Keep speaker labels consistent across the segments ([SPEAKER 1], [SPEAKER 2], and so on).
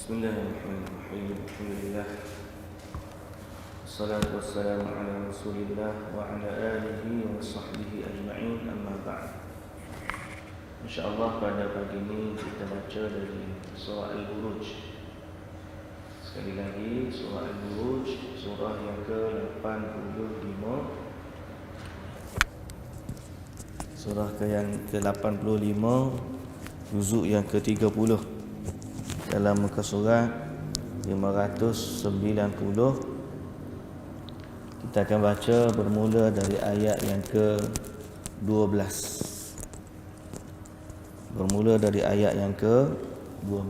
[SPEAKER 1] Bismillahirrahmanirrahim. Alhamdulillah. Wassalatu wassalamu ala Rasulillah wa ala alihi wa sahbihi ajma'in, amma ba'd. InsyaAllah pada pagi ini kita baca dari surah Al-Buruj. Sekali lagi, surah Al-Buruj, surah yang ke-85. Surah yang ke-85, juzuk yang ke-30 dalam muka surat 590. Kita akan baca bermula dari ayat yang ke-12. Bermula dari ayat yang ke-12.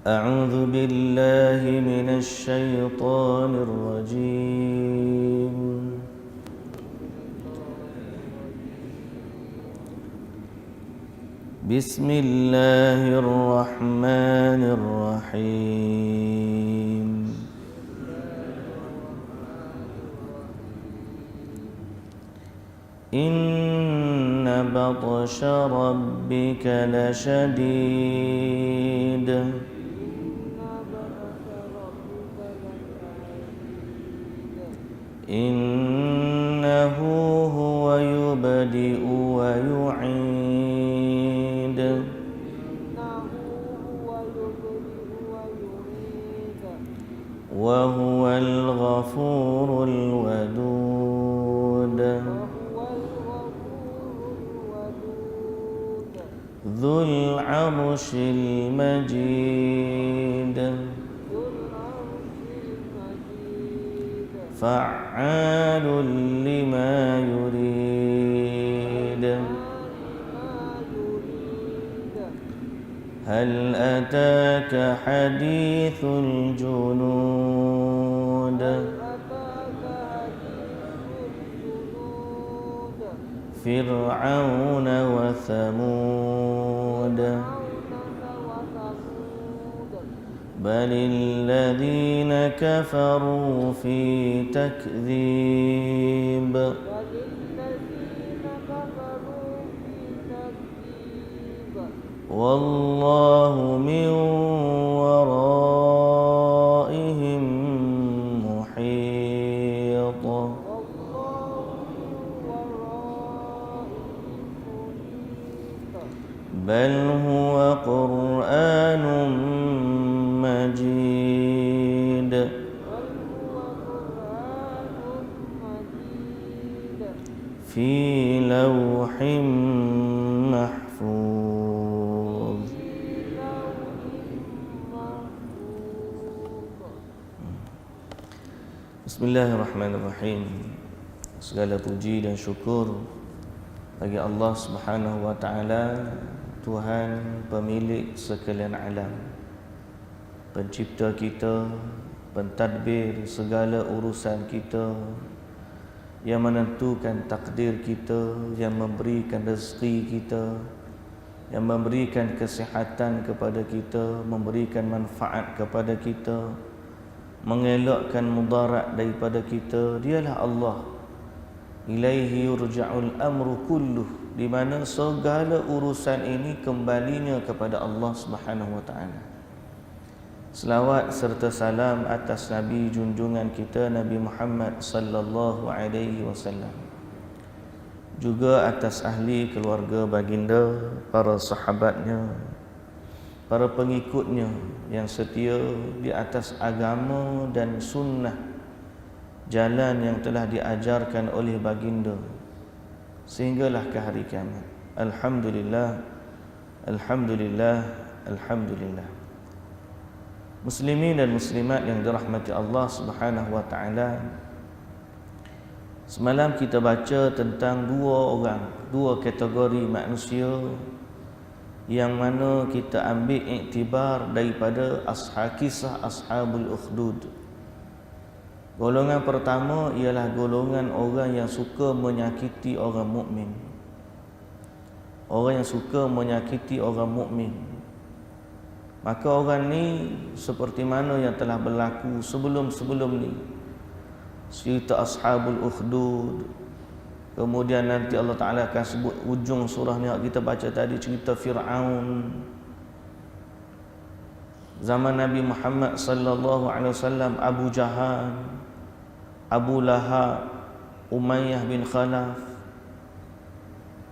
[SPEAKER 1] A'udzu billahi minasy syaithanir rajim. Bismillahirrahmanirrahim. Inna batsha rabbika lasyadid. Innahu huwa yubdi'u wa yu'id. وهو الغفور الودود ذو العرش المجيد فعال لما يريد هل أتاك حديث الجنود فرعون وثمود بل الذين كفروا في تكذيب والله من ورائهم محيط بل هو قرآن مجيد في لوح محفوظ. Bismillahirrahmanirrahim. Segala puji dan syukur bagi Allah Subhanahu wa taala, Tuhan pemilik sekalian alam, pencipta kita, pentadbir segala urusan kita, yang menentukan takdir kita, yang memberikan rezeki kita, yang memberikan kesihatan kepada kita, memberikan manfaat kepada kita, mengelakkan mudarat daripada kita. Dialah Allah. Ilaihi yurja'ul amru kulluh, di mana segala urusan ini kembalinya kepada Allah Subhanahu wa taala. Selawat serta salam atas Nabi junjungan kita Nabi Muhammad sallallahu alaihi wasallam, juga atas ahli keluarga baginda, para sahabatnya, para pengikutnya yang setia di atas agama dan sunnah, jalan yang telah diajarkan oleh baginda sehinggalah ke hari kiamat. Alhamdulillah, alhamdulillah, alhamdulillah. Muslimin dan muslimat yang dirahmati Allah Subhanahu wa taala, semalam kita baca tentang dua kategori manusia yang mana kita ambil iktibar daripada kisah Ashabul Ukhdud. Golongan pertama ialah golongan orang yang suka menyakiti orang mukmin. Orang yang suka menyakiti orang mukmin. Maka orang ni seperti mana yang telah berlaku sebelum-sebelum ni. Cerita Ashabul Ukhdud, Kemudian nanti Allah Ta'ala akan sebut ujung surah ni kita baca tadi, cerita Fir'aun. Zaman Nabi Muhammad sallallahu alaihi wasallam, Abu Jahal, Abu Lahab, Umayyah bin Khalaf.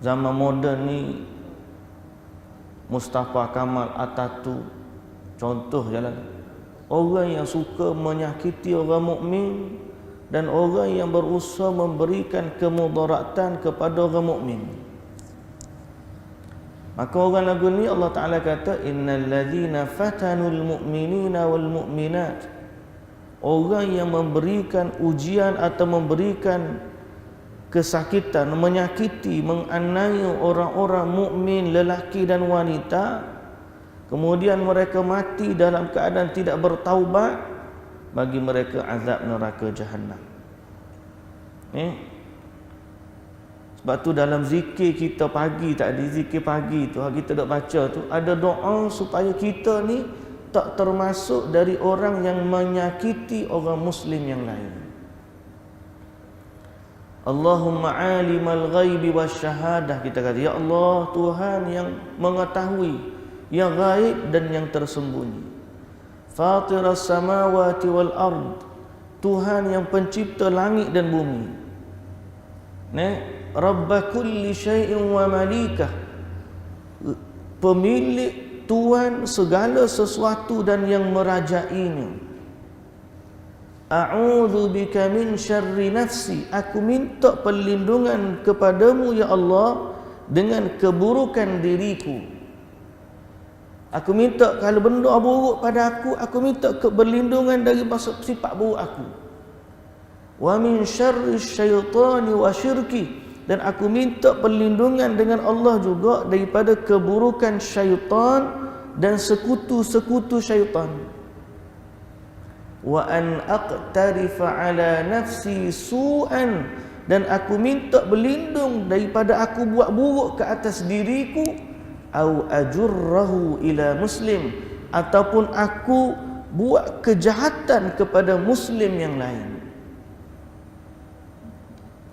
[SPEAKER 1] Zaman moden ni Mustafa Kamal Atatürk, contoh jalan. Orang yang suka menyakiti orang mukmin dan orang yang berusaha memberikan kemudaratan kepada orang mukmin. Maka orang lagu ni Allah Ta'ala kata, innal ladzina fatanul mu'minina wal mu'minat, orang yang memberikan ujian atau memberikan kesakitan, menyakiti, menganiaya orang-orang mukmin lelaki dan wanita, kemudian mereka mati dalam keadaan tidak bertaubat, bagi mereka azab neraka Jahannam. Sebab tu dalam zikir kita pagi tadi, zikir pagi tu kita dak baca tu, ada doa supaya kita ni tak termasuk dari orang yang menyakiti orang muslim yang lain. Allahumma alimal ghaibi wasyahadah, kita kata, ya Allah, Tuhan yang mengetahui yang gaib dan yang tersembunyi. Fatiras samawati wal ard, Tuhan yang pencipta langit dan bumi. Rabba kulli syai'in wa malikah, pemilik, Tuhan segala sesuatu dan yang merajainya. A'udzu bika min syarri nafsi, aku minta perlindungan kepadamu ya Allah dengan keburukan diriku. Aku minta kalau benda buruk pada aku minta berlindungan dari sifat buruk aku. Wa min syarri syaitani wa syirki, dan aku minta perlindungan dengan Allah juga daripada keburukan syaitan dan sekutu-sekutu syaitan. Wa an aqtarifa ala nafsi su'an, dan aku minta berlindung daripada aku buat buruk ke atas diriku, au ajurrahu ila muslim, ataupun aku buat kejahatan kepada muslim yang lain.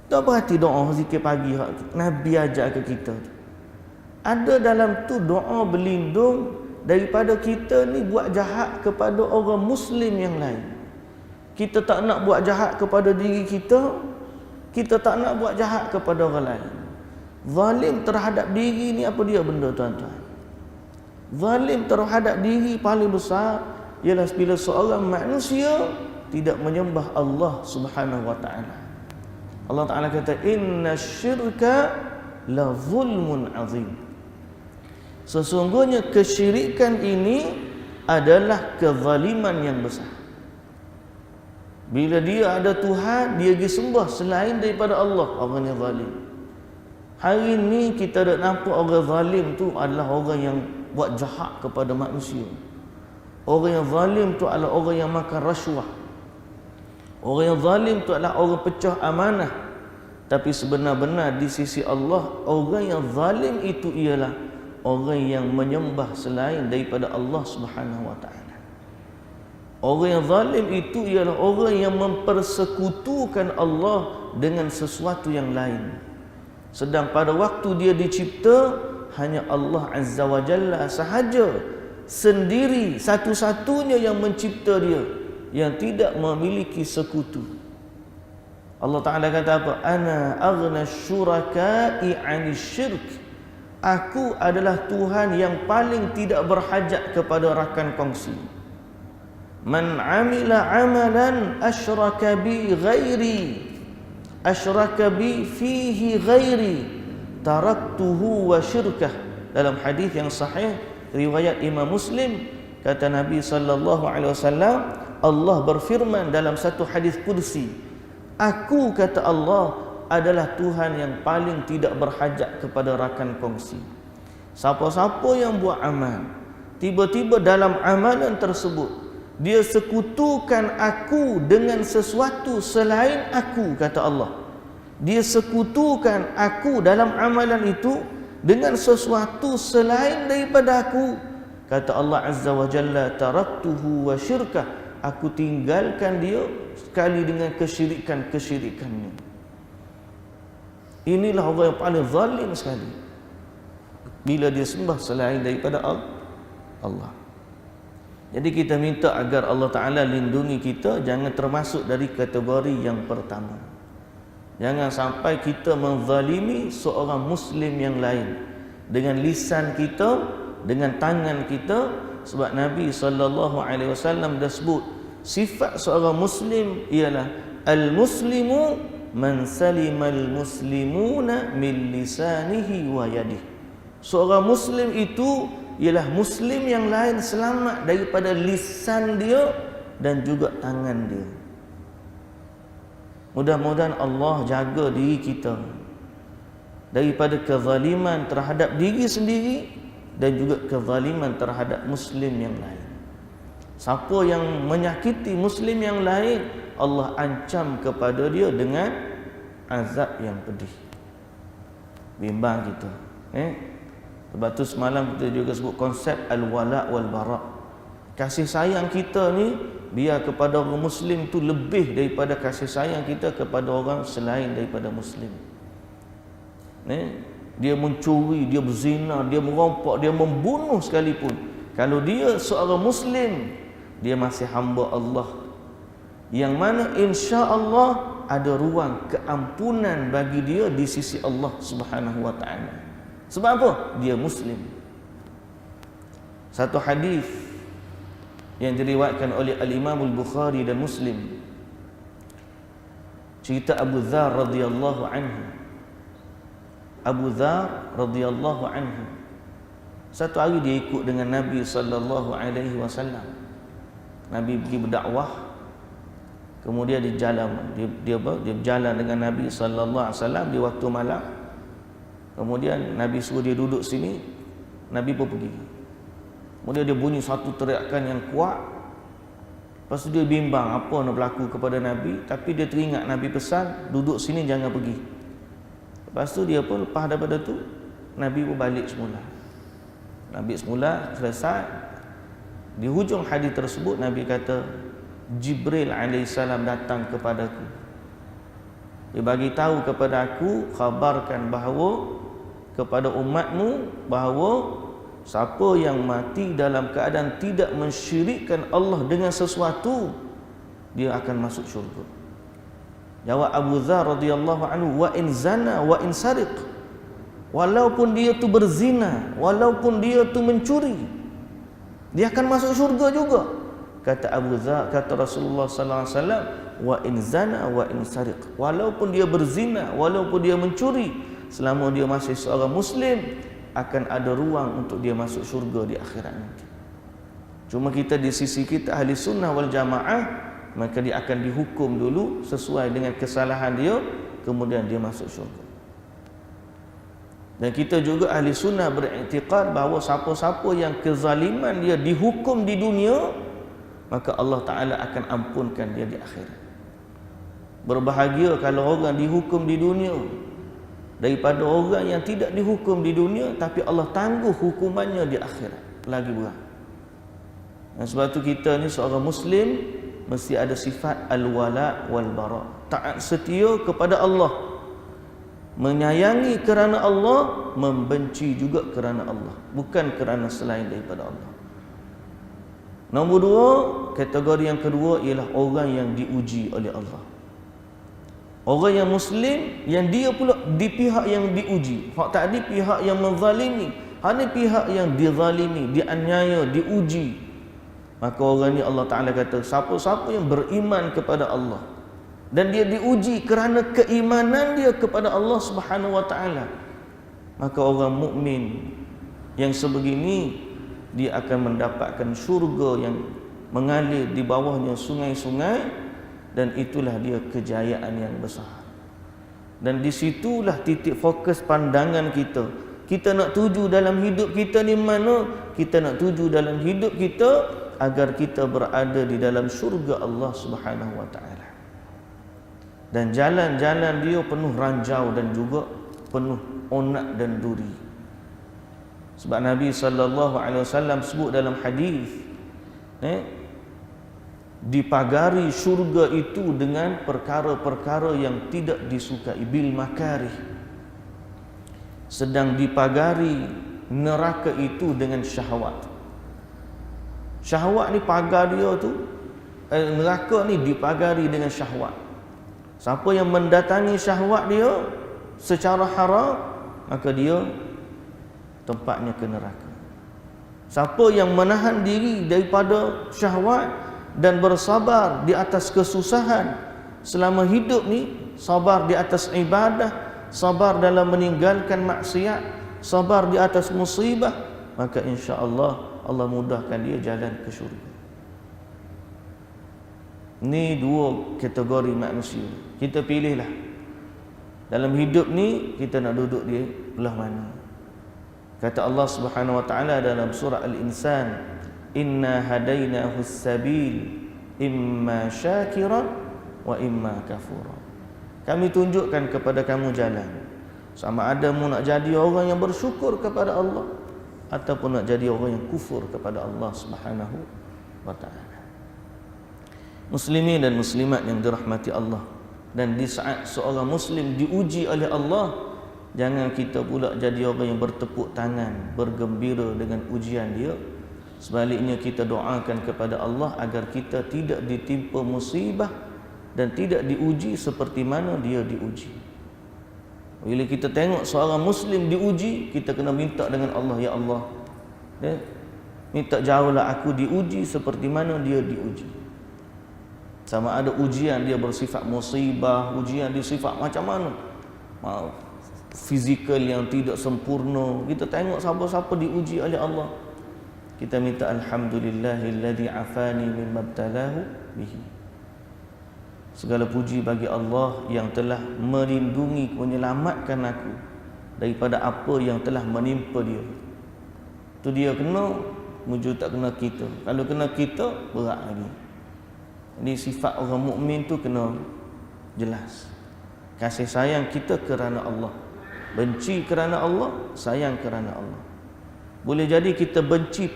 [SPEAKER 1] Tak berhati doa zikir pagi Nabi ajar ke kita. Ada dalam tu doa berlindung daripada kita ni buat jahat kepada orang muslim yang lain. Kita tak nak buat jahat kepada diri kita, kita tak nak buat jahat kepada orang lain. Zalim terhadap diri ni apa dia benda tuan-tuan? Zalim terhadap diri paling besar ialah bila seorang manusia tidak menyembah Allah Subhanahu wa taala. Allah Taala kata, innasyirka la zulmun azim. Sesungguhnya kesyirikan ini adalah kezaliman yang besar. Bila dia ada Tuhan, dia pergi sembah selain daripada Allah, orang yang zalim. Hari ini kita dah nampak orang zalim tu adalah orang yang buat jahat kepada manusia. Orang yang zalim tu adalah orang yang makan rasuah. Orang yang zalim tu adalah orang pecah amanah. Tapi sebenar-benar di sisi Allah, orang yang zalim itu ialah orang yang menyembah selain daripada Allah Subhanahu wa taala. Orang yang zalim itu ialah orang yang mempersekutukan Allah dengan sesuatu yang lain. Sedang pada waktu dia dicipta, hanya Allah Azza wa Jalla sahaja sendiri satu-satunya yang mencipta dia, yang tidak memiliki sekutu. Allah Ta'ala kata apa? Ana aghna syuraka'i 'anil syirk. Aku adalah Tuhan yang paling tidak berhajat kepada rakan kongsi. Man 'amila 'amalan asyraka bi ghairi, asyraka bi fihi ghairi, taraktuhu wa syirkah. Dalam hadis yang sahih riwayat Imam Muslim, kata Nabi sallallahu alaihi wasallam, Allah berfirman dalam satu hadis qudsi, aku, kata Allah, adalah Tuhan yang paling tidak berhajat kepada rakan kongsi. Siapa-siapa yang buat amal, tiba-tiba dalam amalan tersebut dia sekutukan aku dengan sesuatu selain aku, kata Allah. Dia sekutukan aku dalam amalan itu dengan sesuatu selain daripada aku, kata Allah Azza wa Jalla, taraktuhu wa syirkah. Aku tinggalkan dia sekali dengan kesyirikan-kesyirikannya. Inilah orang yang paling zalim sekali bila dia sembah selain daripada Allah. Jadi kita minta agar Allah Ta'ala lindungi kita, jangan termasuk dari kategori yang pertama. Jangan sampai kita menzalimi seorang Muslim yang lain dengan lisan kita, dengan tangan kita. Sebab Nabi SAW dah sebut sifat seorang Muslim ialah al-muslimu man salimal muslimuna min lisanihi wa yadihi. Seorang Muslim itu ialah Muslim yang lain selamat daripada lisan dia dan juga tangan dia. Mudah-mudahan Allah jaga diri kita daripada kezaliman terhadap diri sendiri dan juga kezaliman terhadap Muslim yang lain. Siapa yang menyakiti Muslim yang lain, Allah ancam kepada dia dengan azab yang pedih. Bimbang kita. Sebab tu semalam kita juga sebut konsep al-wala' wal-bara'. Kasih sayang kita ni biar kepada orang Muslim tu lebih daripada kasih sayang kita kepada orang selain daripada Muslim. Dia mencuri, dia berzina, dia merompak, dia membunuh sekalipun, kalau dia seorang Muslim, dia masih hamba Allah, yang mana insya-Allah ada ruang keampunan bagi dia di sisi Allah Subhanahu wa taala. Sebab apa? Dia Muslim. Satu hadis yang diriwayatkan oleh Al-Imam Al-Bukhari dan Muslim, cerita Abu Dzar radhiyallahu anhu. Abu Dzar radhiyallahu anhu, satu hari dia ikut dengan Nabi sallallahu alaihi wasallam. Nabi pergi berdakwah, kemudian dia berjalan dengan Nabi sallallahu alaihi wasallam di waktu malam. Kemudian Nabi suruh dia duduk sini, Nabi pun pergi. Kemudian dia bunyi satu teriakan yang kuat. Lepas tu dia bimbang apa nak berlaku kepada Nabi, tapi dia teringat Nabi pesan duduk sini jangan pergi. Lepas tu dia pun lepas daripada tu, Nabi pun balik semula. Nabi semula selesai. Di hujung hadis tersebut Nabi kata Jibril alaihissalam datang kepadaku. Dia bagi tahu kepada aku, khabarkan bahawa kepada umatmu bahawa siapa yang mati dalam keadaan tidak mensyirikkan Allah dengan sesuatu, dia akan masuk syurga. Jawab Abu Dzar radhiyallahu anhu, wa in zana wa in sariq, walaupun dia tu berzina, walaupun dia tu mencuri, dia akan masuk syurga juga. Kata Abu Dzar, kata Rasulullah sallallahu alaihi wasallam, wa in zana wa in sariq, walaupun dia berzina, walaupun dia mencuri, selama dia masih seorang Muslim, akan ada ruang untuk dia masuk syurga di akhirat nanti. Cuma kita di sisi kita ahli sunnah wal jamaah, maka dia akan dihukum dulu sesuai dengan kesalahan dia, kemudian dia masuk syurga. Dan kita juga ahli sunnah beriktikad bahawa siapa-siapa yang kezaliman dia dihukum di dunia, maka Allah Ta'ala akan ampunkan dia di akhirat. Berbahagia kalau orang dihukum di dunia daripada orang yang tidak dihukum di dunia tapi Allah tangguh hukumannya di akhirat, lagi berat. Dan sebab tu kita ni seorang Muslim mesti ada sifat al-wala wal-bara, taat setia kepada Allah, menyayangi kerana Allah, membenci juga kerana Allah, bukan kerana selain daripada Allah. Nombor dua, kategori yang kedua ialah orang yang diuji oleh Allah. Orang yang Muslim yang dia pula di pihak yang diuji. Hak tadi pihak yang menzalimi, hanya pihak yang dizalimi, dianiaya, diuji. Maka orang ni Allah Ta'ala kata, siapa-siapa yang beriman kepada Allah dan dia diuji kerana keimanan dia kepada Allah Subhanahu wa Ta'ala, maka orang mukmin yang sebegini dia akan mendapatkan syurga yang mengalir di bawahnya sungai-sungai, dan itulah dia kejayaan yang besar. Dan disitulah titik fokus pandangan kita. Kita nak tuju dalam hidup kita ni mana? Kita nak tuju dalam hidup kita agar kita berada di dalam syurga Allah Subhanahu wa Ta'ala. Dan jalan-jalan dia penuh ranjau dan juga penuh onak dan duri. Sebab Nabi SAW sebut dalam hadis, dipagari syurga itu dengan perkara-perkara yang tidak disukai, bil makarih, sedang dipagari neraka itu dengan syahwat. Syahwat ni pagar dia tu, neraka ni dipagari dengan syahwat. Siapa yang mendatangi syahwat dia secara haram, maka dia tempatnya ke neraka. Siapa yang menahan diri daripada syahwat dan bersabar di atas kesusahan selama hidup ni, sabar di atas ibadah, sabar dalam meninggalkan maksiat, sabar di atas musibah, maka insya-Allah Allah mudahkan dia jalan ke syurga. Ni dua kategori manusia. Kita pilihlah. Dalam hidup ni kita nak duduk di belah mana. Kata Allah Subhanahu wa taala dalam surah Al-Insan, "Inna hadainahu as-sabil imma syakiran wa imma kafura." Kami tunjukkan kepada kamu jalan. Sama ada mu nak jadi orang yang bersyukur kepada Allah ataupun nak jadi orang yang kufur kepada Allah Subhanahu wa taala. Muslimin dan muslimat yang dirahmati Allah, dan di saat seorang muslim diuji oleh Allah, jangan kita pula jadi orang yang bertepuk tangan, bergembira dengan ujian dia. Sebaliknya kita doakan kepada Allah agar kita tidak ditimpa musibah dan tidak diuji seperti mana dia diuji. Bila kita tengok seorang muslim diuji, kita kena minta dengan Allah, ya Allah, minta jauhlah aku diuji seperti mana dia diuji. Sama ada ujian dia bersifat musibah, ujian dia sifat macam mana, fizikal yang tidak sempurna. Kita tengok siapa-siapa diuji oleh Allah, kita minta alhamdulillahilladzi afani mimma btalahu bihi. Segala puji bagi Allah yang telah melindungi, menyelamatkan aku daripada apa yang telah menimpa dia. Tu dia kena, mujur tak kena kita. Kalau kena kita, berat lagi. Jadi sifat orang mukmin tu kena jelas. Kasih sayang kita kerana Allah, benci kerana Allah, sayang kerana Allah. Boleh jadi kita benci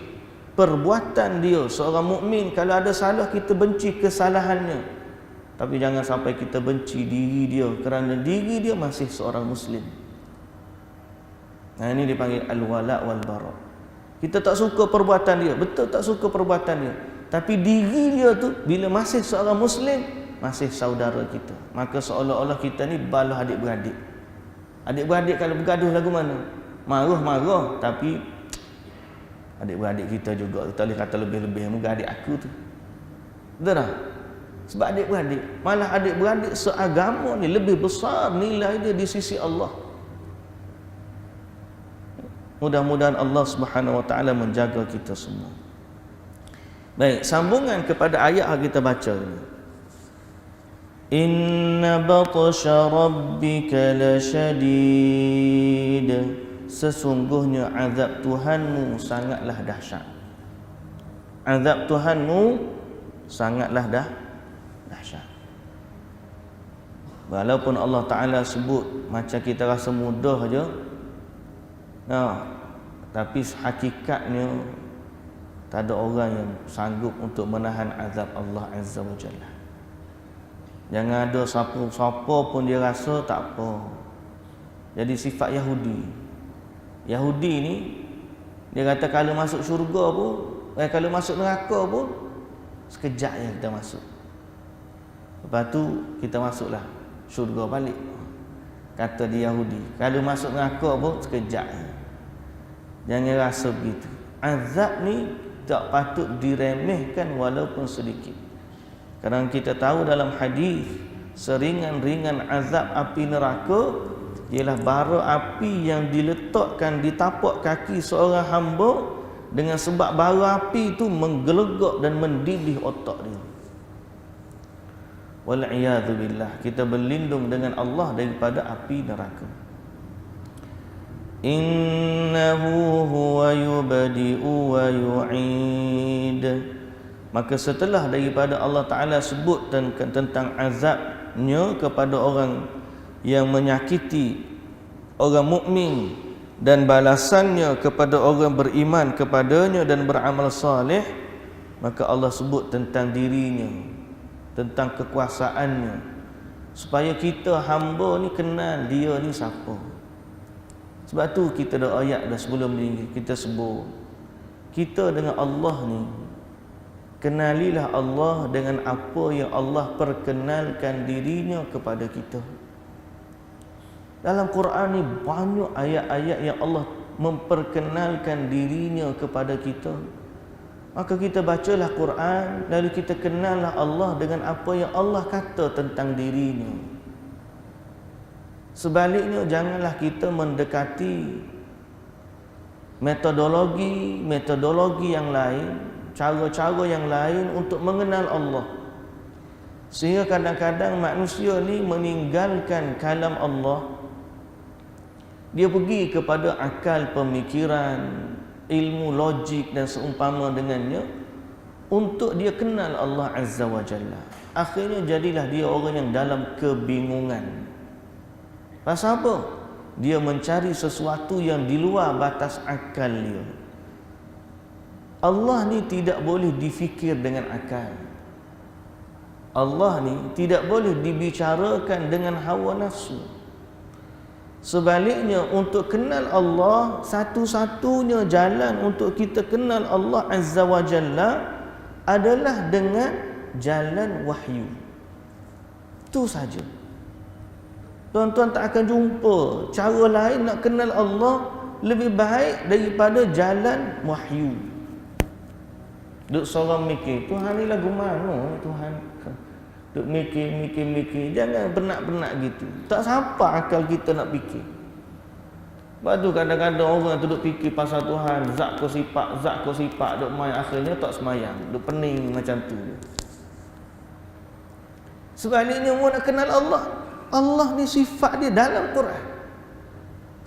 [SPEAKER 1] perbuatan dia, seorang mukmin kalau ada salah kita benci kesalahannya. Tapi jangan sampai kita benci diri dia kerana diri dia masih seorang muslim. Nah, ini dipanggil al-wala' wal-bara'. Kita tak suka perbuatan dia, betul tak suka perbuatan dia, tapi diri dia tu bila masih seorang muslim, masih saudara kita, maka seolah-olah kita ni balah adik-beradik. Adik-beradik kalau bergaduh lagu mana? Marah-marah, tapi adik-beradik kita juga. Kita boleh kata lebih-lebih muka adik aku tu. Betul tak? Sebab adik-beradik, malah adik-beradik seagama ni lebih besar nilai dia di sisi Allah. Mudah-mudahan Allah Subhanahu wa taala menjaga kita semua. Baik, sambungan kepada ayat yang kita baca ini. Inna batsha rabbika lasyadid. Sesungguhnya azab Tuhanmu sangatlah dahsyat. Azab Tuhanmu sangatlah dahsyat. Walaupun Allah Ta'ala sebut macam kita rasa mudah je, tapi hakikatnya tak ada orang yang sanggup untuk menahan azab Allah Azza wa Jalla. Jangan ada siapa pun dia rasa tak apa. Jadi sifat Yahudi ni, dia kata kalau masuk syurga pun, kalau masuk neraka pun, sekejap je kita masuk. Lepas tu kita masuklah syurga balik. Kata dia Yahudi, kalau masuk neraka pun sekejap je. Jangan rasa begitu. Azab ni tak patut diremehkan walaupun sedikit. Kerana kita tahu dalam hadis, seringan-ringan azab api neraka ialah bara api yang diletakkan di tapak kaki seorang hamba, dengan sebab bara api itu menggelegak dan mendidih otak dia. Wal'iyadzu billah, kita berlindung dengan Allah daripada api neraka. Innahu huwa yubdi'u wa yu'id. Maka setelah daripada Allah Ta'ala sebut tentang azabnya kepada orang yang menyakiti orang mukmin dan balasannya kepada orang beriman kepadanya dan beramal saleh, maka Allah sebut tentang dirinya, tentang kekuasaannya, supaya kita hamba ni kenal dia ni siapa. Sebab tu kita ada ayat dah sebelum ni kita sebut. Kita dengan Allah ni, kenalilah Allah dengan apa yang Allah perkenalkan dirinya kepada kita. Dalam Quran ni banyak ayat-ayat yang Allah memperkenalkan dirinya kepada kita. Maka kita bacalah Quran, lalu kita kenallah Allah dengan apa yang Allah kata tentang dirinya. Sebaliknya, janganlah kita mendekati metodologi yang lain, cara-cara yang lain untuk mengenal Allah. Sehingga kadang-kadang manusia ni meninggalkan kalam Allah. Dia pergi kepada akal pemikiran, ilmu logik dan seumpama dengannya untuk dia kenal Allah Azza wa Jalla. Akhirnya jadilah dia orang yang dalam kebingungan. Pasal apa? Dia mencari sesuatu yang di luar batas akal dia. Allah ni tidak boleh difikir dengan akal. Allah ni tidak boleh dibicarakan dengan hawa nafsu. Sebaliknya, untuk kenal Allah, satu-satunya jalan untuk kita kenal Allah Azza wa Jalla adalah dengan jalan wahyu. Itu saja. Tuan-tuan tak akan jumpa cara lain nak kenal Allah lebih baik daripada jalan wahyu. Duk seorang mikir, Tuhan ni lagu mana Tuhan? Duk mikir. Jangan benak-benak gitu. Tak sampai akal kita nak fikir. Lepas tu kadang-kadang orang tu duk fikir pasal Tuhan, zat ko sifat, duk main, akhirnya tak semayang, duk pening macam tu. Sebaliknya, orang nak kenal Allah, Allah ni sifat dia dalam Quran.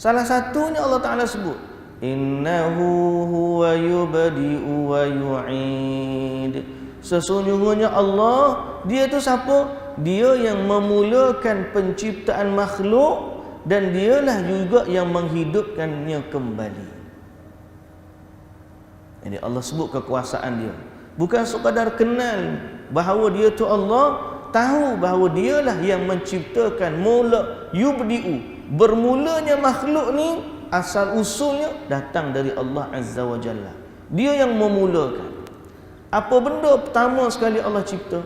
[SPEAKER 1] Salah satunya Allah Ta'ala sebut, innahu huwa yubdi'u wa yu'id. Sesungguhnya Allah, dia tu siapa? Dia yang memulakan penciptaan makhluk dan dialah juga yang menghidupkannya kembali. Jadi Allah sebut kekuasaan dia. Bukan sekadar kenal bahawa dia tu Allah, tahu bahawa dialah yang menciptakan, mula yubdi'u. Bermulanya makhluk ni, asal usulnya datang dari Allah Azza wa Jalla. Dia yang memulakan. Apa benda pertama sekali Allah cipta?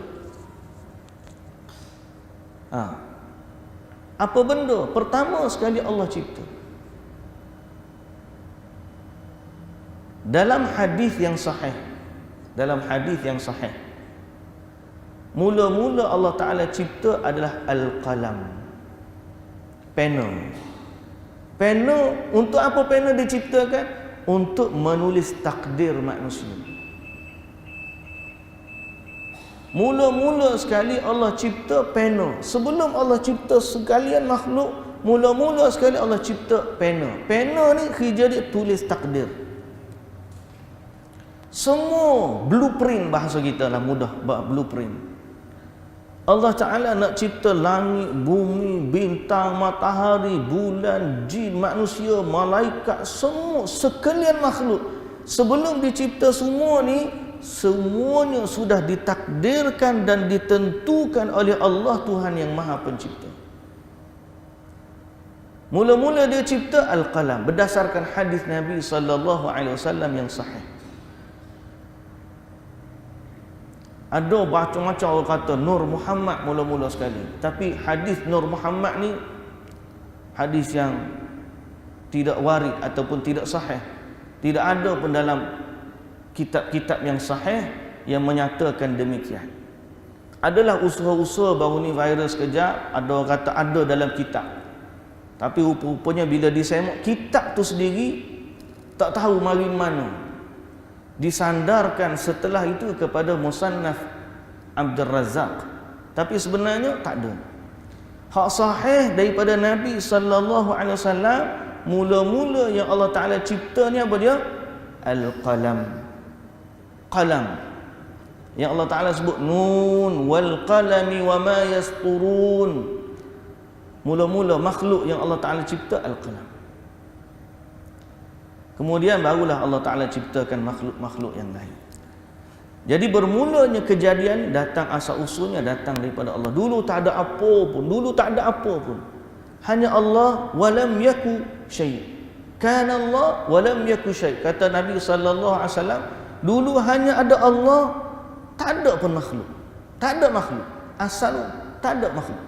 [SPEAKER 1] Apa benda pertama sekali Allah cipta? Dalam hadis yang sahih, mula-mula Allah Ta'ala cipta adalah Al-Qalam, pena. Untuk apa pena diciptakan? Untuk menulis takdir manusia. Mula-mula sekali Allah cipta pena. Sebelum Allah cipta sekalian makhluk, mula-mula sekali Allah cipta pena. Pena ni kerja dia tulis takdir. Semua blueprint, bahasa kita lah mudah, blueprint. Allah Ta'ala nak cipta langit, bumi, bintang, matahari, bulan, jin, manusia, malaikat, semua, sekalian makhluk. Sebelum dicipta semua ni, semuanya sudah ditakdirkan dan ditentukan oleh Allah Tuhan yang Maha Pencipta. Mula-mula dia cipta Al-Qalam berdasarkan hadis Nabi SAW yang sahih. Ada macam-macam orang kata Nur Muhammad mula-mula sekali, tapi hadis Nur Muhammad ni hadis yang tidak warid ataupun tidak sahih. Tidak ada pun dalam kitab-kitab yang sahih yang menyatakan demikian. Adalah usaha-usaha baru ni viral sekejap, ada orang kata ada dalam kitab. Tapi rupa-rupanya bila disemak kitab tu sendiri tak tahu mari mana. Disandarkan setelah itu kepada Musannaf Abdul Razak. Tapi sebenarnya tak ada. Hak sahih daripada Nabi sallallahu alaihi wasallam, mula-mula yang Allah Taala cipta ni apa dia? Al-Qalam. Qalam yang Allah Ta'ala sebut nun wal qalami wa ma yasturun. Mula-mula makhluk yang Allah Ta'ala cipta Al-Qalam. Kemudian barulah Allah Ta'ala ciptakan makhluk-makhluk yang lain. Jadi bermulanya kejadian datang, asal usulnya datang daripada Allah. Dulu tak ada apa pun, Hanya Allah, walam yaku syai'. Kana Allah wa lam yakun syai'. Kata Nabi sallallahu alaihi wasallam, dulu hanya ada Allah, tak ada pun makhluk. Tak ada makhluk. Asal tak ada makhluk.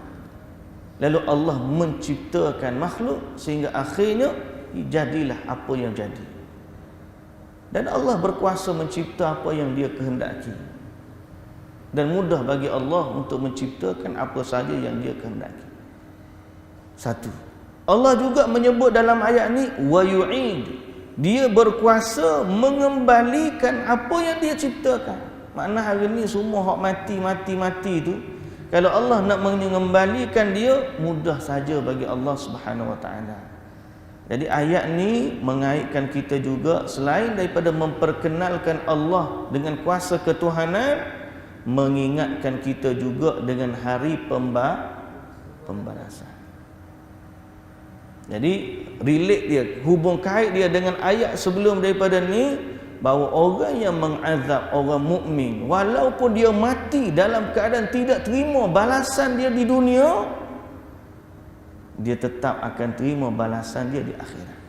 [SPEAKER 1] Lalu Allah menciptakan makhluk sehingga akhirnya jadilah apa yang jadi. Dan Allah berkuasa mencipta apa yang Dia kehendaki. Dan mudah bagi Allah untuk menciptakan apa saja yang Dia kehendaki. Satu. Allah juga menyebut dalam ayat ni wa yu'id. Dia berkuasa mengembalikan apa yang Dia ciptakan. Makna hari ni semua hak mati tu, kalau Allah nak mengembalikan dia, mudah saja bagi Allah Subhanahu Wa Taala. Jadi ayat ni mengaitkan kita juga, selain daripada memperkenalkan Allah dengan kuasa ketuhanan, mengingatkan kita juga dengan hari pembalasan. Jadi relate dia, hubung kait dia dengan ayat sebelum daripada ni, bahawa orang yang mengazab orang mukmin, walaupun dia mati dalam keadaan tidak terima balasan dia di dunia, dia tetap akan terima balasan dia di akhirat.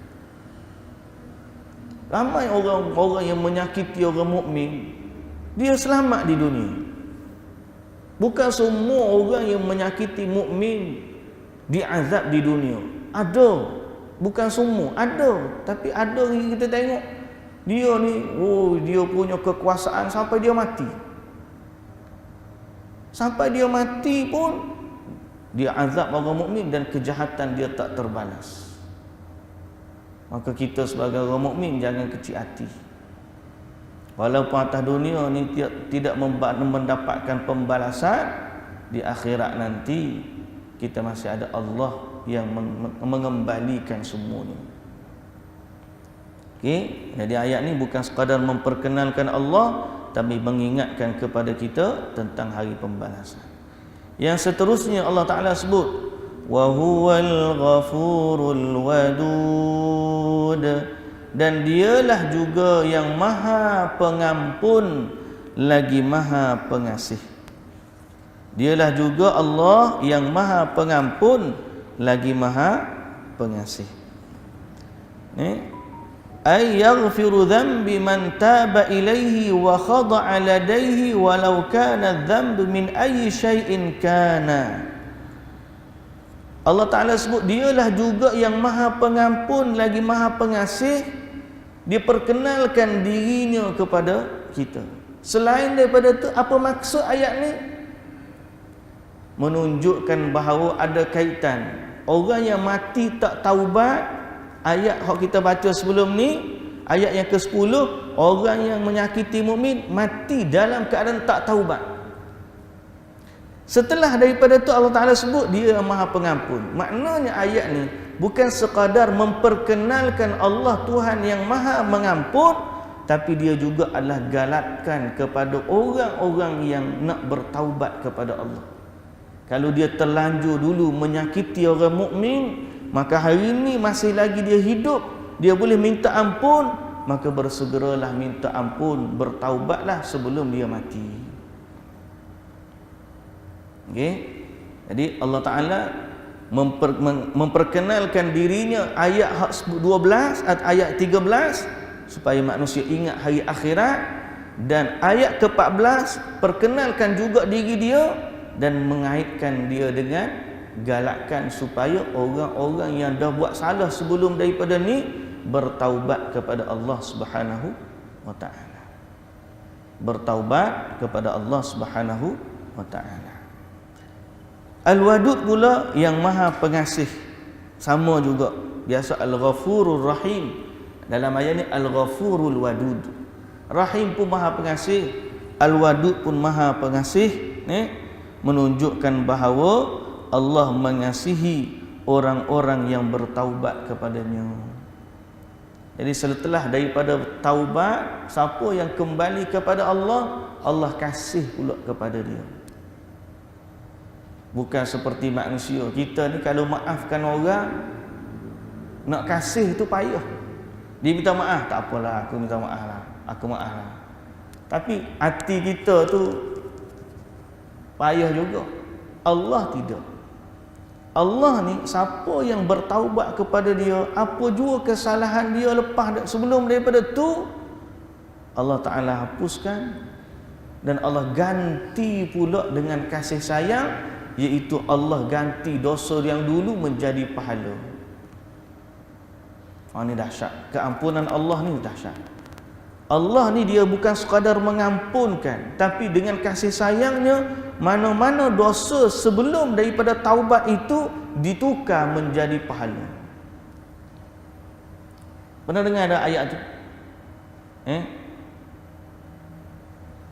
[SPEAKER 1] Ramai orang-orang yang menyakiti orang mukmin, dia selamat di dunia. Bukan semua orang yang menyakiti mukmin diazab di dunia. Ada, bukan semua, ada. Tapi ada yang kita tengok, dia ni, dia punya kekuasaan sampai dia mati. Sampai dia mati pun dia azab orang mukmin dan kejahatan dia tak terbalas. Maka kita sebagai orang mukmin jangan kecil hati. Walaupun atas dunia ni tidak mendapatkan pembalasan, di akhirat nanti kita masih ada Allah yang mengembalikan semuanya. Okey, jadi ayat ni bukan sekadar memperkenalkan Allah, tapi mengingatkan kepada kita tentang hari pembalasan. Yang seterusnya Allah Taala sebut, wa huwal ghafurul wadud, dan dialah juga yang maha pengampun lagi maha pengasih. Dialah juga Allah yang maha pengampun lagi maha pengasih. Ay yaghfiru dhanbi man taba ilaihi wa khada'a ladaihi walau kana dhanbu min ayyi syai'in kana. Allah Ta'ala sebut dialah juga yang maha pengampun lagi maha pengasih. Dia perkenalkan dirinya kepada kita. Selain daripada itu, apa maksud ayat ni? Menunjukkan bahawa ada kaitan. Orang yang mati tak taubat, ayat yang kita baca sebelum ni, ayat yang ke-10, orang yang menyakiti mukmin mati dalam keadaan tak taubat. Setelah daripada itu Allah Ta'ala sebut dia maha pengampun. Maknanya ayat ni bukan sekadar memperkenalkan Allah Tuhan yang maha mengampun, tapi dia juga adalah galakkan kepada orang-orang yang nak bertaubat kepada Allah. Kalau dia terlanjur dulu menyakiti orang mukmin, maka hari ini masih lagi dia hidup, dia boleh minta ampun, maka bersegeralah minta ampun, bertaubatlah sebelum dia mati. Okey. Jadi Allah Taala memperkenalkan dirinya, ayat 12 atau ayat 13 supaya manusia ingat hari akhirat, dan ayat ke-14 perkenalkan juga diri dia dan mengaitkan dia dengan galakkan supaya orang-orang yang dah buat salah sebelum daripada ni bertaubat kepada Allah Subhanahu wa taala. Bertaubat kepada Allah Subhanahu wa taala. Al-Wadud pula yang maha pengasih. Sama juga, biasa Al-Ghafurur Rahim. Dalam ayat ni Al-Ghafurul Wadud. Rahim pun maha pengasih, Al-Wadud pun maha pengasih, menunjukkan bahawa Allah mengasihi orang-orang yang bertaubat kepadanya. Jadi setelah daripada taubat, siapa yang kembali kepada Allah, Allah kasih pula kepada dia. Bukan seperti manusia. Kita ni kalau maafkan orang, nak kasih tu payah. Dia minta maaf, tak apalah, aku minta maaf lah, aku maaf lah. Tapi hati kita tu payah juga. Allah tidak. Allah ni siapa yang bertaubat kepada dia, apa jua kesalahan dia lepas sebelum daripada tu, Allah Ta'ala hapuskan dan Allah ganti pula dengan kasih sayang, iaitu Allah ganti dosa yang dulu menjadi pahala. Ini dahsyat. Keampunan Allah ni dahsyat. Allah ni dia bukan sekadar mengampunkan, tapi dengan kasih sayangnya, mana-mana dosa sebelum daripada taubat itu ditukar menjadi pahala. Pernah dengar ada ayat tu?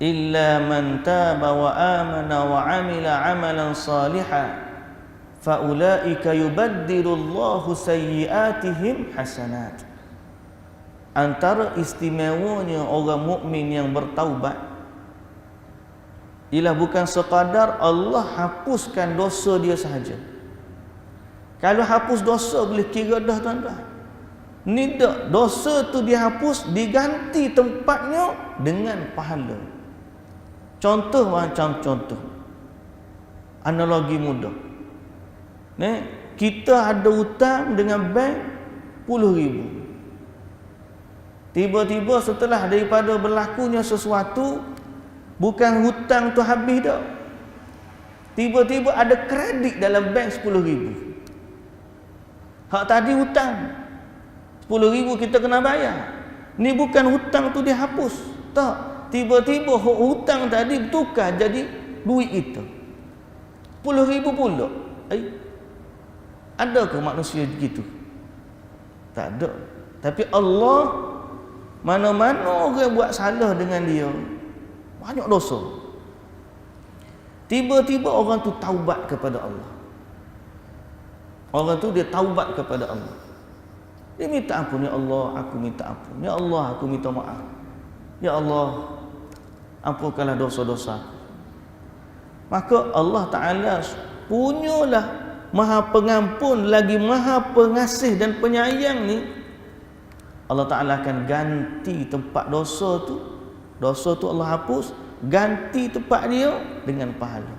[SPEAKER 1] Illa man taba wa amana wa amila amalan salihan fa ulaika yubaddilullahu sayyiatihim hasanat. Antara istimewanya orang mukmin yang bertaubat ialah bukan sekadar Allah hapuskan dosa dia sahaja. Kalau hapus dosa boleh kira dah tuan-tuan. Ni tak, dosa tu dihapus, diganti tempatnya dengan pahala. Contoh macam contoh. Analogi mudah. Kita ada hutang dengan bank 10,000. Tiba-tiba setelah daripada berlakunya sesuatu, bukan hutang tu habis dah. Tiba-tiba ada kredit dalam bank 10,000. Hak tadi hutang 10,000 kita kena bayar. Ni bukan hutang tu dihapus. Tak. Tiba-tiba hutang tadi bertukar jadi duit itu. 10,000 pula. Ada ke manusia begitu? Tak ada. Tapi Allah, mana-mana orang buat salah dengan dia, banyak dosa, tiba-tiba orang tu taubat kepada Allah. Orang tu dia taubat kepada Allah. Dia minta ampun, ya Allah aku minta ampun, ya Allah aku minta maaf, ya Allah ampunkanlah dosa-dosa. Maka Allah Ta'ala punyalah Maha Pengampun lagi Maha Pengasih dan Penyayang ni. Allah Ta'ala akan ganti tempat dosa tu Allah hapus, ganti tempat dia dengan pahala.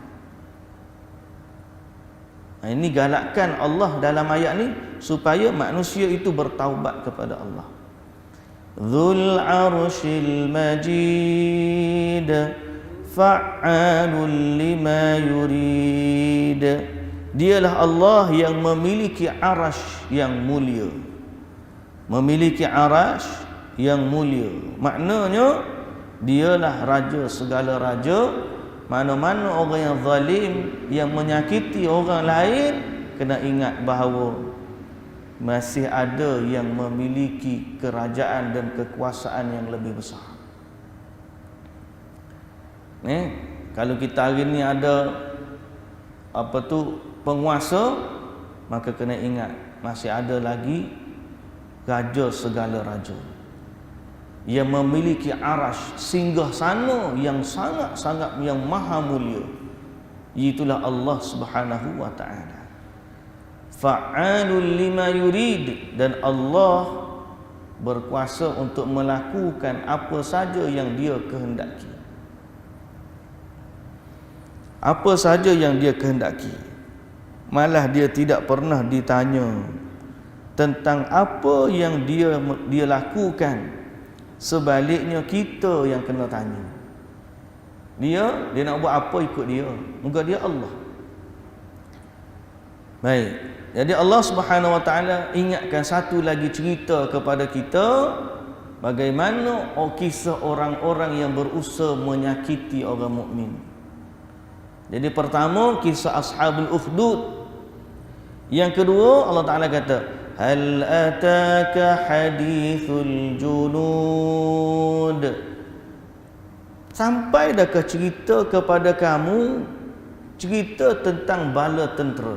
[SPEAKER 1] Ini galakkan Allah dalam ayat ni supaya manusia itu bertaubat kepada Allah. Dzul arsyil majid fa'alul lima yurid. Dialah Allah yang memiliki arasy yang mulia. Memiliki arasy yang mulia. Maknanya dialah raja segala raja. Mana-mana orang yang zalim, yang menyakiti orang lain, kena ingat bahawa masih ada yang memiliki kerajaan dan kekuasaan yang lebih besar. Kalau kita hari ni ada penguasa, maka kena ingat masih ada lagi raja segala raja yang memiliki arasy, singgah sana yang sangat-sangat yang maha mulia, itulah Allah Subhanahu wa taala. Fa'alul lima yurid, dan Allah berkuasa untuk melakukan apa saja yang dia kehendaki. Apa saja yang dia kehendaki. Malah dia tidak pernah ditanya tentang apa yang dia lakukan. Sebaliknya kita yang kena tanya. Dia nak buat apa ikut dia. Muka dia Allah. Baik. Jadi Allah Subhanahu wa taala ingatkan satu lagi cerita kepada kita, bagaimana kisah orang-orang yang berusaha menyakiti orang mukmin. Jadi pertama kisah Ashabul Ukhdud. Yang kedua Allah Taala kata, hal ataka hadithul junud. Sampai dah ke cerita kepada kamu cerita tentang bala tentera.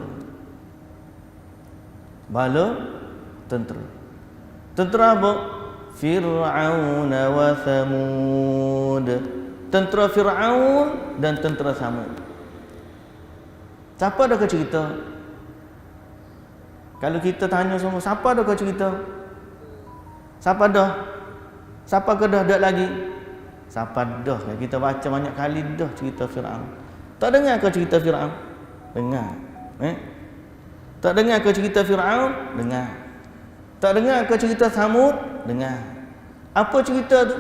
[SPEAKER 1] Bala tentera. Tentera apa? Fir'aun wa Thamud. Tentera Fir'aun dan tentera Thamud. Siapa dah ke cerita? Kalau kita tanya semua, siapa dah kau cerita? Siapa dah? Siapa ke dah lagi? Siapa dah? Kita baca banyak kali dah cerita Fir'aun. Tak dengar ke cerita Fir'aun? Dengar. Tak dengar ke cerita Fir'aun? Dengar. Tak dengar ke cerita Samud? Dengar. Apa cerita tu?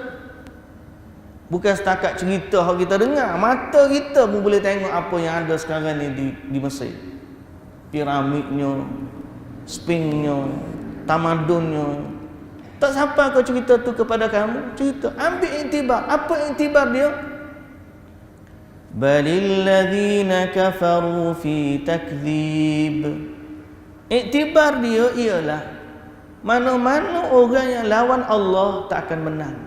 [SPEAKER 1] Bukan setakat cerita yang kita dengar, mata kita pun boleh tengok apa yang ada sekarang ni di Mesir. Piramidnya, Sphinxnya, tamadunnya. Tak sampai ke cerita tu kepada kamu? Cerita. Ambil iktibar. Apa iktibar dia? Balil ladzina kafaru fi takdzib. Iktibar dia ialah mana-mana orang yang lawan Allah tak akan menang.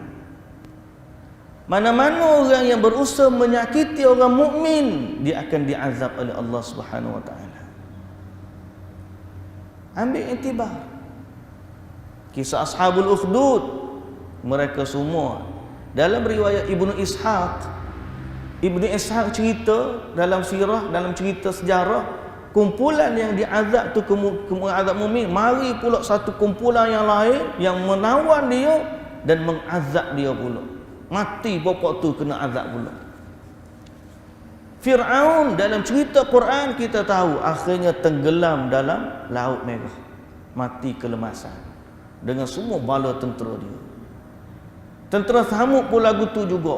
[SPEAKER 1] Mana-mana orang yang berusaha menyakiti orang mukmin, dia akan diazab oleh Allah Subhanahu wa taala. Ambil iktibar. Kisah Ashabul Ukhdud, mereka semua dalam riwayat Ibnu Ishaq cerita dalam sirah, dalam cerita sejarah, kumpulan yang diazab tu azab mukmin, mari pula satu kumpulan yang lain yang menawan dia dan mengazab dia pula. Mati pokok tu kena azab pula. Fir'aun dalam cerita Quran kita tahu akhirnya tenggelam dalam Laut Merah, mati kelemasan dengan semua bala tentera dia. Tentera Samud pun lagu tu juga.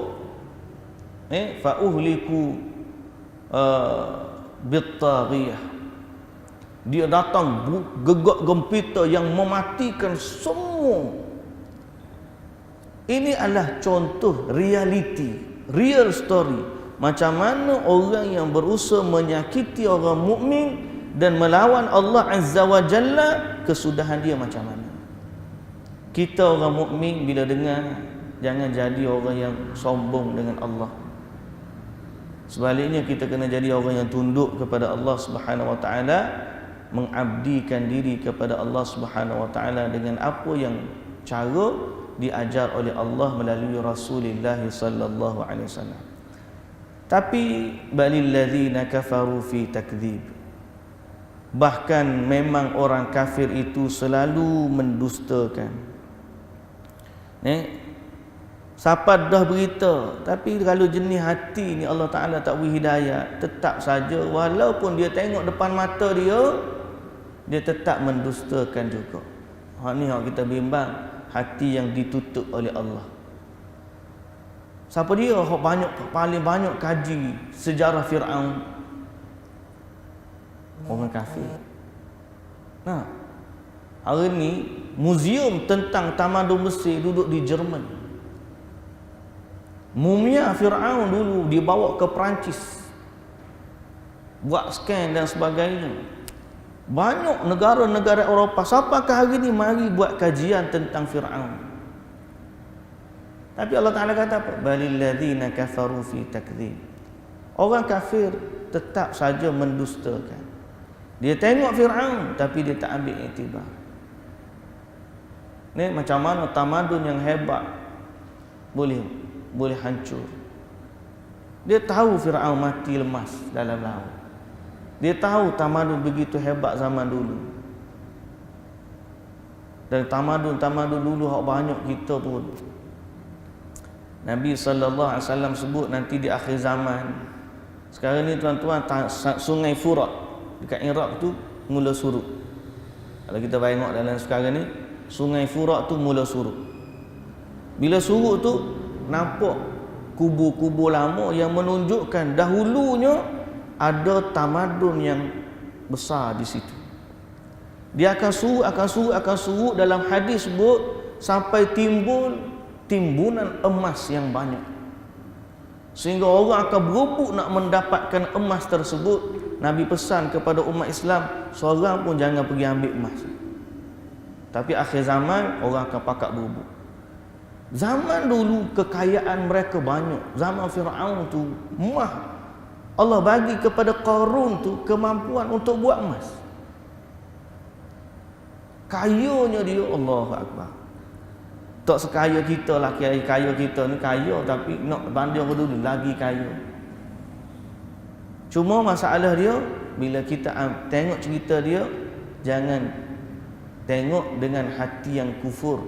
[SPEAKER 1] Fa uhliku bittaghiyah. Dia datang gegak gempita yang mematikan semua. Ini adalah contoh reality, real story. Macam mana orang yang berusaha menyakiti orang mukmin dan melawan Allah Azza wa Jalla, kesudahan dia macam mana. Kita orang mukmin bila dengar, jangan jadi orang yang sombong dengan Allah. Sebaliknya kita kena jadi orang yang tunduk kepada Allah Subhanahu wa taala, mengabdikan diri kepada Allah Subhanahu wa taala dengan apa yang cara diajar oleh Allah melalui Rasulullah sallallahu alaihi wasallam. Tapi balil ladzina kafaru fi takdzib. Bahkan memang orang kafir itu selalu mendustakan. Siapa dah berita, tapi kalau jenis hati ni Allah Ta'ala tak beri hidayah, tetap saja walaupun dia tengok depan mata dia tetap mendustakan juga. Hak ni hak kita bimbang, hati yang ditutup oleh Allah. Siapa dia hak paling banyak kaji sejarah Fir'aun? Orang kafir. Nah, hari ni muzium tentang tamadun Mesir duduk di Jerman. Mumia Fir'aun dulu dibawa ke Perancis, buat scan dan sebagainya. Banyak negara-negara Eropah sampakah hari ni mari buat kajian tentang Fir'aun. Tapi Allah Ta'ala kata apa? Balil ladzina kafaru fi takdzib. Orang kafir tetap saja mendustakan. Dia tengok Fir'aun tapi dia tak ambil iktibar. Ni macam mana tamadun yang hebat boleh hancur. Dia tahu Fir'aun mati lemas dalam laut. Dia tahu tamadun begitu hebat zaman dulu. Dan tamadun dulu hak banyak kita pun. Nabi sallallahu alaihi wasallam sebut nanti di akhir zaman. Sekarang ni tuan-tuan, Sungai Furat dekat Iraq tu mula surut. Kalau kita tengok dalam sekarang ni, Sungai Furat tu mula surut. Bila surut tu nampak kubur-kubur lama yang menunjukkan dahulunya ada tamadun yang besar di situ. Dia akan surut dalam hadis sebut sampai timbul timbunan emas yang banyak. Sehingga orang akan berebut nak mendapatkan emas tersebut. Nabi pesan kepada umat Islam, seorang pun jangan pergi ambil emas. Tapi akhir zaman orang akan pakat berebut. Zaman dulu kekayaan mereka banyak. Zaman Fir'aun tu mah Allah bagi kepada Qarun tu kemampuan untuk buat emas. Kayanya dia, Allahu Akbar. Tak sekaya kita lah, kaya kita ni kaya tapi nak banding orang dulu lagi kaya. Cuma masalah dia, bila kita tengok cerita dia, jangan tengok dengan hati yang kufur.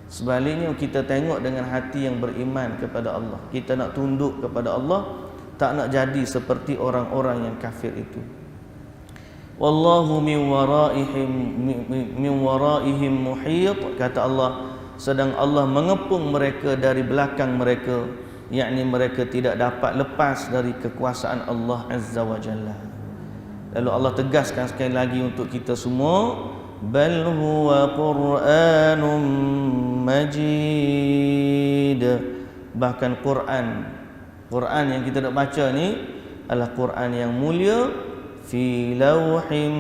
[SPEAKER 1] Sebaliknya kita tengok dengan hati yang beriman kepada Allah. Kita nak tunduk kepada Allah, tak nak jadi seperti orang-orang yang kafir itu. wallahu min waraihim muhit, kata Allah, sedang Allah mengepung mereka dari belakang mereka, yakni mereka tidak dapat lepas dari kekuasaan Allah Azza wa Jalla. Lalu Allah tegaskan sekali lagi untuk kita semua, bal huwa Qur'anun majid, bahkan Quran yang kita nak baca ni adalah Quran yang mulia, fi lauhim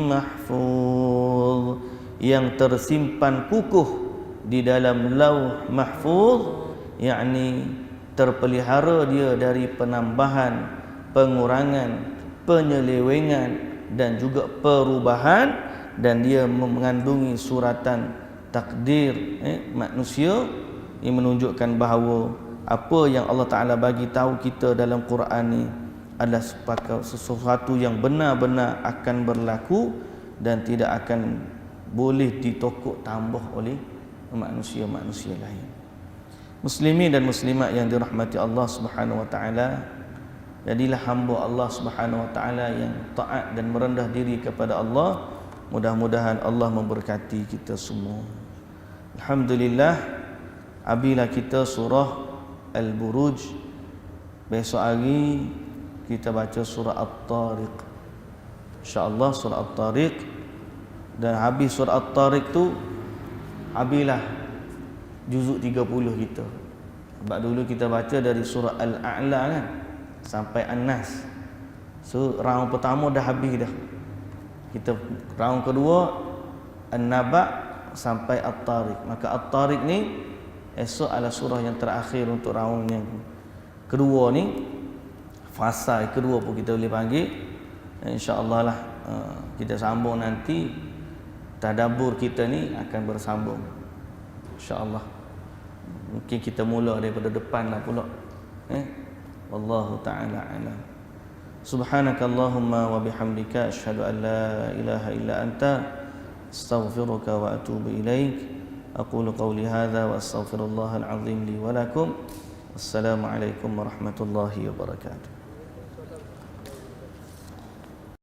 [SPEAKER 1] mahfuz, yang tersimpan kukuh di dalam lauh mahfuz, yakni terpelihara dia dari penambahan, pengurangan, penyelewengan dan juga perubahan, dan dia mengandungi suratan takdir manusia yang menunjukkan bahawa apa yang Allah Ta'ala bagi tahu kita dalam Quran ni adalah sesuatu yang benar-benar akan berlaku dan tidak akan boleh ditokok tambah oleh manusia-manusia lain. Muslimin dan muslimat yang dirahmati Allah Subhanahu wa taala, jadilah hamba Allah Subhanahu wa taala yang taat dan merendah diri kepada Allah. Mudah-mudahan Allah memberkati kita semua. Alhamdulillah, apabila kita surah Al-Buruj, besok hari kita baca surah At-Tariq. InsyaAllah surah At-Tariq, dan habis surah At-Tariq tu habislah juzuk 30 kita. Sebab dulu kita baca dari surah Al-A'la kan sampai An-Nas. So round pertama dah habis dah. Kita round kedua An-Naba' sampai At-Tariq. Maka At-Tariq ni esok adalah surah yang terakhir untuk round yang kedua ni. Fasa kedua pun kita boleh panggil. InsyaAllah lah kita sambung nanti. Tadabbur kita ni akan bersambung, InsyaAllah. Mungkin kita mula daripada depan lah pula. Wallahu ta'ala alam. Subhanakallahumma wa bihamdika asyhadu an la ilaha illa anta astaghfiruka wa atubu ilaik. Aqulu qawli hadha wa astaghfirullahal azim li wa lakum. Wassalamualaikum warahmatullahi wabarakatuh.